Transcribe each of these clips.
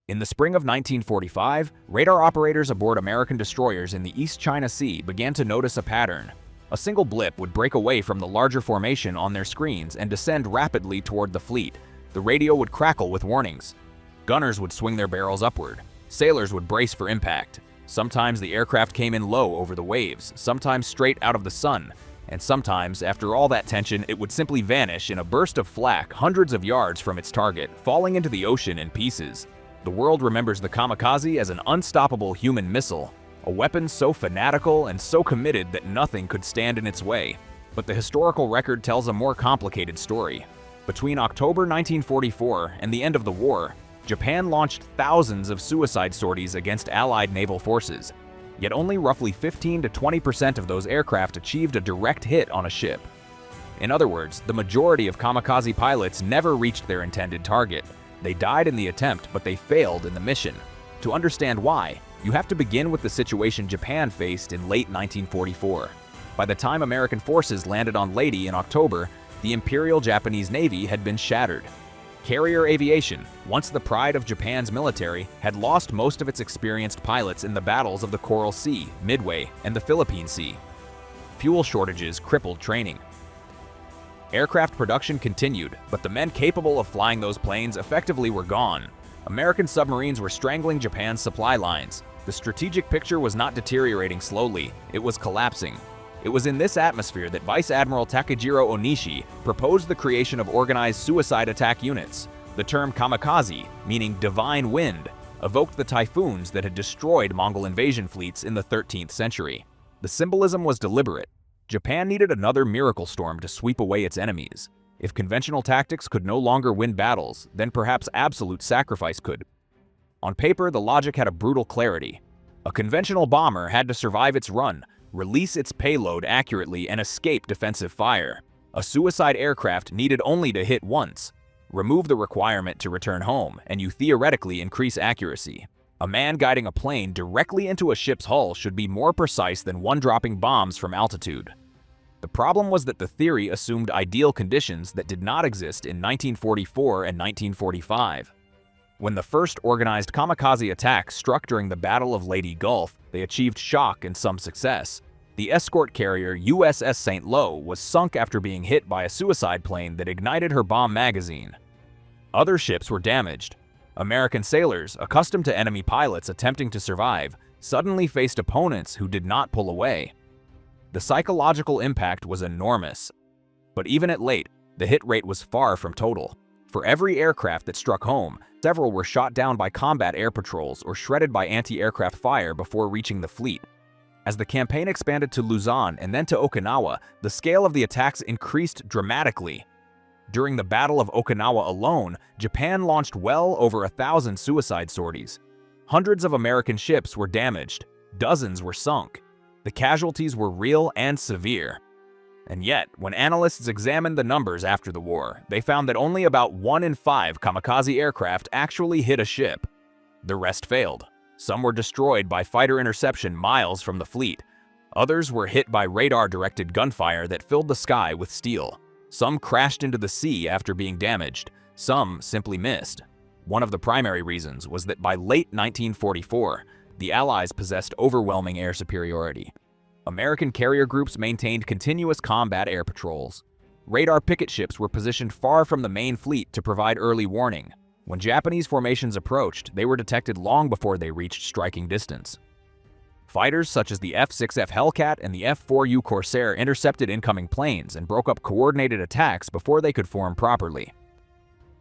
In the spring of 1945, radar operators aboard American destroyers in the East China Sea began to notice a pattern. A single blip would break away from the larger formation on their screens and descend rapidly toward the fleet. The radio would crackle with warnings. Gunners would swing their barrels upward. Sailors would brace for impact. Sometimes the aircraft came in low over the waves, sometimes straight out of the sun, and sometimes, after all that tension, it would simply vanish in a burst of flak hundreds of yards from its target, falling into the ocean in pieces. The world remembers the Kamikaze as an unstoppable human missile, a weapon so fanatical and so committed that nothing could stand in its way. But the historical record tells a more complicated story. Between October 1944 and the end of the war, Japan launched thousands of suicide sorties against Allied naval forces. Yet only roughly 15 to 20% of those aircraft achieved a direct hit on a ship. In other words, the majority of kamikaze pilots never reached their intended target. They died in the attempt, but they failed in the mission. To understand why, you have to begin with the situation Japan faced in late 1944. By the time American forces landed on Leyte in October, the Imperial Japanese Navy had been shattered. Carrier aviation, once the pride of Japan's military, had lost most of its experienced pilots in the battles of the Coral Sea, Midway, and the Philippine Sea. Fuel shortages crippled training. Aircraft production continued, but the men capable of flying those planes effectively were gone. American submarines were strangling Japan's supply lines. The strategic picture was not deteriorating slowly, it was collapsing. It was in this atmosphere that Vice Admiral Takejiro Onishi proposed the creation of organized suicide attack units. The term kamikaze, meaning divine wind, evoked the typhoons that had destroyed Mongol invasion fleets in the 13th century. The symbolism was deliberate. Japan needed another miracle storm to sweep away its enemies. If conventional tactics could no longer win battles, then perhaps absolute sacrifice could. On paper, the logic had a brutal clarity. A conventional bomber had to survive its run, release its payload accurately, and escape defensive fire. A suicide aircraft needed only to hit once. Remove the requirement to return home, and you theoretically increase accuracy. A man guiding a plane directly into a ship's hull should be more precise than one dropping bombs from altitude. The problem was that the theory assumed ideal conditions that did not exist in 1944 and 1945. When the first organized kamikaze attack struck during the Battle of Leyte Gulf, they achieved shock and some success. The escort carrier USS St. Lo was sunk after being hit by a suicide plane that ignited her bomb magazine. Other ships were damaged. American sailors, accustomed to enemy pilots attempting to survive, suddenly faced opponents who did not pull away. The psychological impact was enormous. But even at Leyte, the hit rate was far from total. For every aircraft that struck home, several were shot down by combat air patrols or shredded by anti-aircraft fire before reaching the fleet. As the campaign expanded to Luzon and then to Okinawa, the scale of the attacks increased dramatically. During the Battle of Okinawa alone, Japan launched well over 1,000 suicide sorties. Hundreds of American ships were damaged. Dozens were sunk. The casualties were real and severe. And yet, when analysts examined the numbers after the war, they found that only about 1 in 5 kamikaze aircraft actually hit a ship. The rest failed. Some were destroyed by fighter interception miles from the fleet. Others were hit by radar-directed gunfire that filled the sky with steel. Some crashed into the sea after being damaged. Some simply missed. One of the primary reasons was that by late 1944, the Allies possessed overwhelming air superiority. American carrier groups maintained continuous combat air patrols. Radar picket ships were positioned far from the main fleet to provide early warning. When Japanese formations approached, they were detected long before they reached striking distance. Fighters such as the F-6F Hellcat and the F-4U Corsair intercepted incoming planes and broke up coordinated attacks before they could form properly.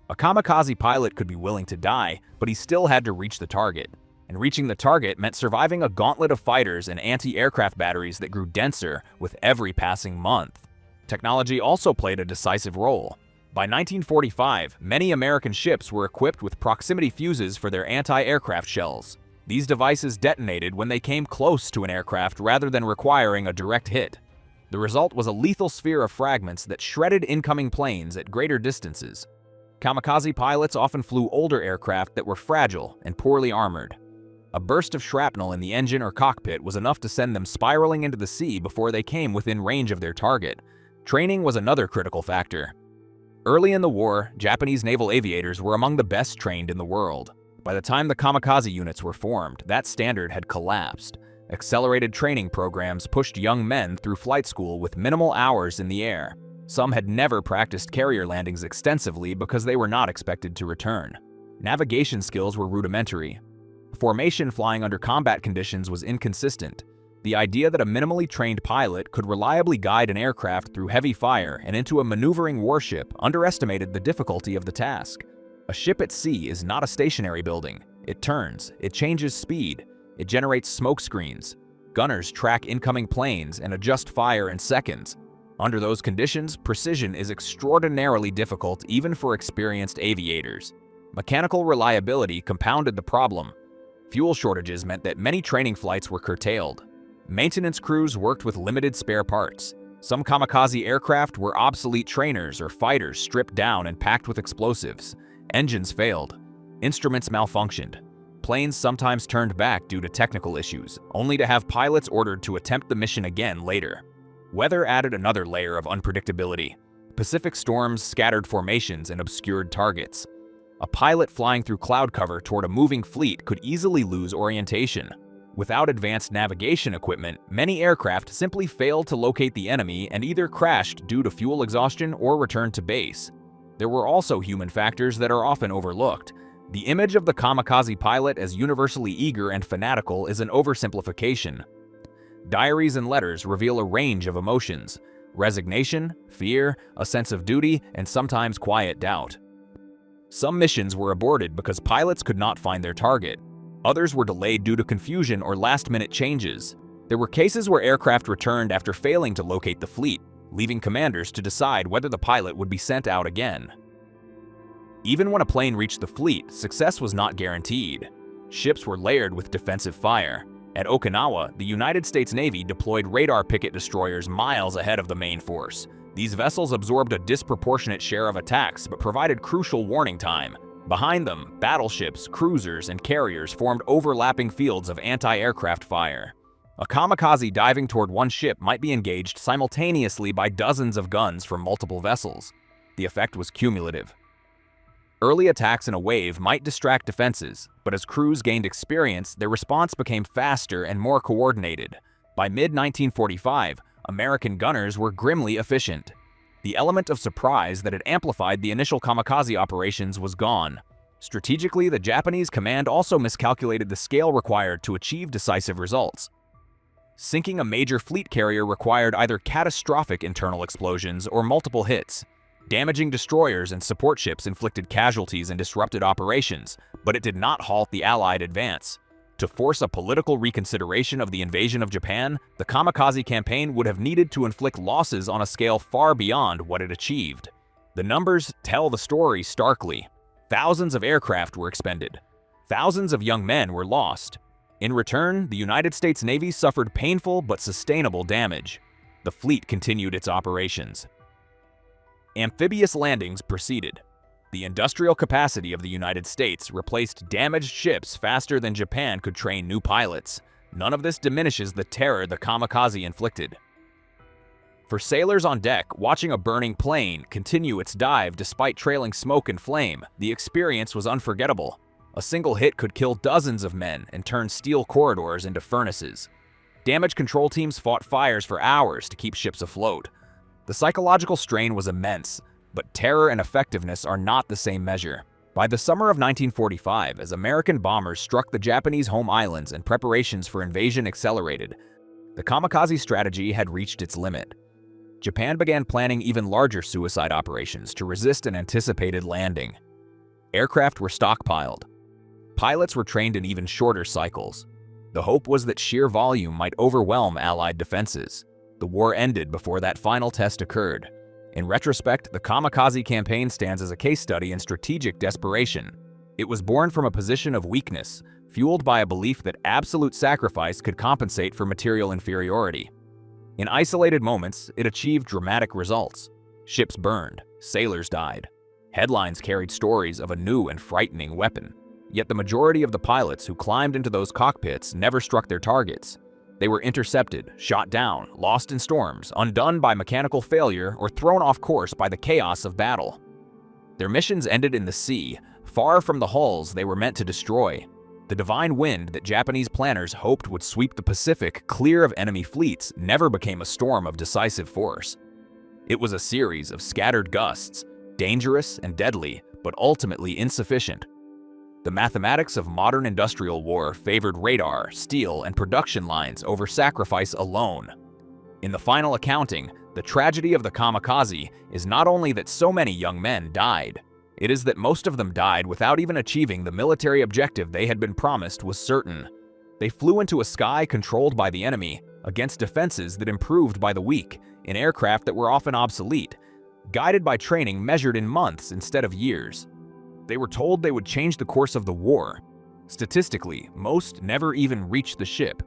A kamikaze pilot could be willing to die, but he still had to reach the target. And reaching the target meant surviving a gauntlet of fighters and anti-aircraft batteries that grew denser with every passing month. Technology also played a decisive role. By 1945, many American ships were equipped with proximity fuses for their anti-aircraft shells. These devices detonated when they came close to an aircraft rather than requiring a direct hit. The result was a lethal sphere of fragments that shredded incoming planes at greater distances. Kamikaze pilots often flew older aircraft that were fragile and poorly armored. A burst of shrapnel in the engine or cockpit was enough to send them spiraling into the sea before they came within range of their target. Training was another critical factor. Early in the war, Japanese naval aviators were among the best trained in the world. By the time the Kamikaze units were formed, that standard had collapsed. Accelerated training programs pushed young men through flight school with minimal hours in the air. Some had never practiced carrier landings extensively because they were not expected to return. Navigation skills were rudimentary. Formation flying under combat conditions was inconsistent. The idea that a minimally trained pilot could reliably guide an aircraft through heavy fire and into a maneuvering warship underestimated the difficulty of the task. A ship at sea is not a stationary building. It turns, it changes speed, it generates smoke screens. Gunners track incoming planes and adjust fire in seconds. Under those conditions, precision is extraordinarily difficult even for experienced aviators. Mechanical reliability compounded the problem. Fuel shortages meant that many training flights were curtailed. Maintenance crews worked with limited spare parts. Some kamikaze aircraft were obsolete trainers or fighters stripped down and packed with explosives. Engines failed. Instruments malfunctioned. Planes sometimes turned back due to technical issues, only to have pilots ordered to attempt the mission again later. Weather added another layer of unpredictability. Pacific storms scattered formations and obscured targets. A pilot flying through cloud cover toward a moving fleet could easily lose orientation. Without advanced navigation equipment, many aircraft simply failed to locate the enemy and either crashed due to fuel exhaustion or returned to base. There were also human factors that are often overlooked. The image of the kamikaze pilot as universally eager and fanatical is an oversimplification. Diaries and letters reveal a range of emotions: resignation, fear, a sense of duty, and sometimes quiet doubt. Some missions were aborted because pilots could not find their target. Others were delayed due to confusion or last-minute changes. There were cases where aircraft returned after failing to locate the fleet, leaving commanders to decide whether the pilot would be sent out again. Even when a plane reached the fleet, success was not guaranteed. Ships were layered with defensive fire. At Okinawa, the United States Navy deployed radar picket destroyers miles ahead of the main force. These vessels absorbed a disproportionate share of attacks but provided crucial warning time. Behind them, battleships, cruisers, and carriers formed overlapping fields of anti-aircraft fire. A kamikaze diving toward one ship might be engaged simultaneously by dozens of guns from multiple vessels. The effect was cumulative. Early attacks in a wave might distract defenses, but as crews gained experience, their response became faster and more coordinated. By mid-1945, American gunners were grimly efficient. The element of surprise that had amplified the initial kamikaze operations was gone. Strategically, the Japanese command also miscalculated the scale required to achieve decisive results. Sinking a major fleet carrier required either catastrophic internal explosions or multiple hits. Damaging destroyers and support ships inflicted casualties and disrupted operations, but it did not halt the Allied advance. To force a political reconsideration of the invasion of Japan, the kamikaze campaign would have needed to inflict losses on a scale far beyond what it achieved. The numbers tell the story starkly. Thousands of aircraft were expended. Thousands of young men were lost. In return, the United States Navy suffered painful but sustainable damage. The fleet continued its operations. Amphibious landings proceeded. The industrial capacity of the United States replaced damaged ships faster than Japan could train new pilots. None of this diminishes the terror the kamikaze inflicted. For sailors on deck, watching a burning plane continue its dive despite trailing smoke and flame, the experience was unforgettable. A single hit could kill dozens of men and turn steel corridors into furnaces. Damage control teams fought fires for hours to keep ships afloat. The psychological strain was immense, but terror and effectiveness are not the same measure. By the summer of 1945, as American bombers struck the Japanese home islands and preparations for invasion accelerated, the kamikaze strategy had reached its limit. Japan began planning even larger suicide operations to resist an anticipated landing. Aircraft were stockpiled. Pilots were trained in even shorter cycles. The hope was that sheer volume might overwhelm Allied defenses. The war ended before that final test occurred. In retrospect, the kamikaze campaign stands as a case study in strategic desperation. It was born from a position of weakness, fueled by a belief that absolute sacrifice could compensate for material inferiority. In isolated moments, it achieved dramatic results. Ships burned, sailors died. Headlines carried stories of a new and frightening weapon. Yet the majority of the pilots who climbed into those cockpits never struck their targets. They were intercepted, shot down, lost in storms, undone by mechanical failure, or thrown off course by the chaos of battle. Their missions ended in the sea, far from the hulls they were meant to destroy. The divine wind that Japanese planners hoped would sweep the Pacific clear of enemy fleets never became a storm of decisive force. It was a series of scattered gusts, dangerous and deadly, but ultimately insufficient. The mathematics of modern industrial war favored radar, steel, and production lines over sacrifice alone. In the final accounting, the tragedy of the Kamikaze is not only that so many young men died, it is that most of them died without even achieving the military objective they had been promised was certain. They flew into a sky controlled by the enemy, against defenses that improved by the week, in aircraft that were often obsolete, guided by training measured in months instead of years. They were told they would change the course of the war. Statistically, most never even reached the ship.